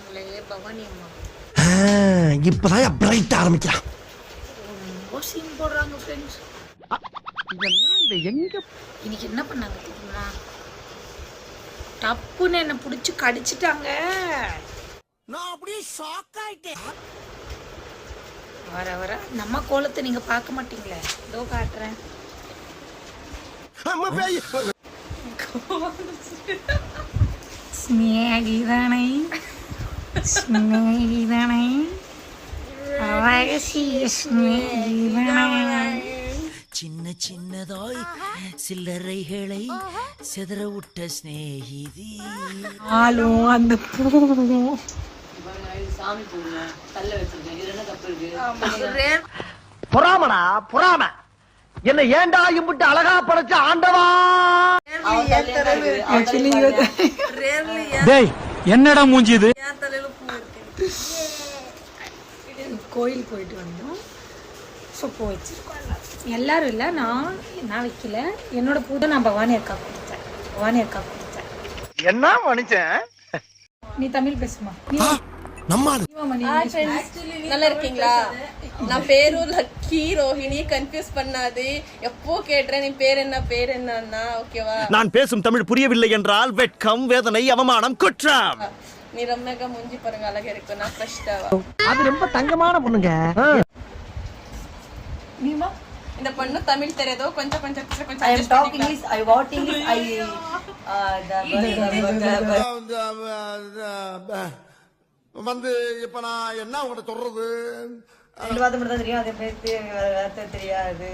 போடுறாங்களே பவானி அம்மா. இப்பதான் பிரைட் ஆரம்பிக்கலாம். ரொம்ப சீன் போடுறாங்க ஃப்ரெண்ட்ஸ். இதெல்லாம் இதை எங்க இன்னைக்கு என்ன பண்ணாங்க தெரியுமா? டப்புன்னு என்ன பிடிச்சி கடிச்சிட்டாங்க. நான் அப்படியே ஷாக் ஆயிட்டேன். வர வர நம்ம கோலத்தை நீங்க பார்க்க மாட்டீங்களே, இதோ காட்டுறேன். ஸ்நேகிதனை ஸ்நேகிதனை ரகசிய ஸ்நேகிதனை. சின்ன சின்னதாய் சில்லறைகளை செதற விட்ட ஸ்நேகிதி ஆளும் அந்த பூவும். சாமி போடுங்க, கல்ல வச்சிருக்கேன். இதுல என்ன தப்பு இருக்கு? பொறாமடா பொறாம. என்ன ஏண்டா இம்புட்டு அழகா படைச்ச ஆண்டவா. டேய் என்னடா மூஞ்சி இது? கோயில் போயிட்டு வந்தோம். சொப்பு வச்சிருக்கோம் எல்லாரும். இல்லை நான் வைக்கல. என்னோட பூ நான் பவானி அக்கா கொடுத்தேன். பவானி அக்கா கொடுத்தேன். என்ன மனுஷன். நீ தமிழ் பேசுமா? நல்லா இருக்கீங்களா? நான் பேரும் லக்கி ரோஹிணி. கன்ஃபியூஸ் பண்ணாது. எப்போ கேட்டேன் நீ பேர் என்னன்னா ஓகேவா? நான் பேசும் தமிழ் புரியவில்லை என்றால் வெட்கம், வேதனை, அவமானம், குற்றம். நீ ரம்யக்கா மூஞ்சி பாருங்க, அழகா இருக்கு. நான் ஃப்ரெஷ்டாவா? அது ரொம்ப தங்கமான பொண்ணுங்க. நீமா இந்த பொண்ணு தமிழ் தெரியாதோ கொஞ்சம் I am talking English. I want English. வந்து இப்ப நான் என்ன உங்கள்கிட்ட சொல்றது? ரெண்டு வார்த்தை மட்டும் தான் தெரியும். அதே பேசி வார்த்தை தெரியாது.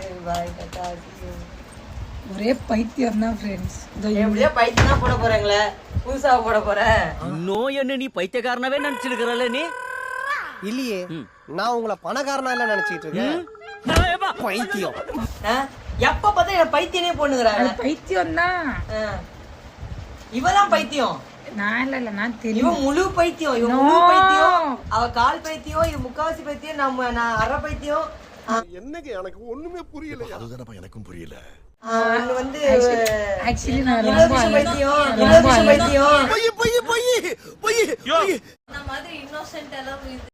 ஒரே பைத்தியம் தான் ஃப்ரெண்ட்ஸ். எப்படியோ பைத்தியம் போட போறாங்களே, புதுசா போட போறேன். இன்னும் என்ன நீ பைத்தியக்காரனவே நினைச்சிருக்கிறல்ல நீ? இல்லையே, நான் உங்களை பணக்காரனா இல்ல நினைச்சிட்டு இருக்கேன். பைத்தியம். எப்ப பார்த்தா என்ன பைத்தியனே பொண்ணுங்கிறாங்க. பைத்தியம் தான். இவதான் பைத்தியம். நான் இல்ல நான் தெரியும். இவன் முழு பைத்தியம். இவன் முழு பைத்தியம். அவ கால் பைத்தியம். இது முக்காவாசி பைத்தியம். நான் அரை பைத்தியம். என்னங்க எனக்கு ஒண்ணுமே புரியல. அதுதானப்பா எனக்கும் புரியல. ஒண்ணு வந்து ஆக்சுவலி நான் ரொம்ப பைத்தியம். பைத்தியம். பொய் பொய் பொய் பொய். மாதிரி இன்னோசென்ட் எல்லாம்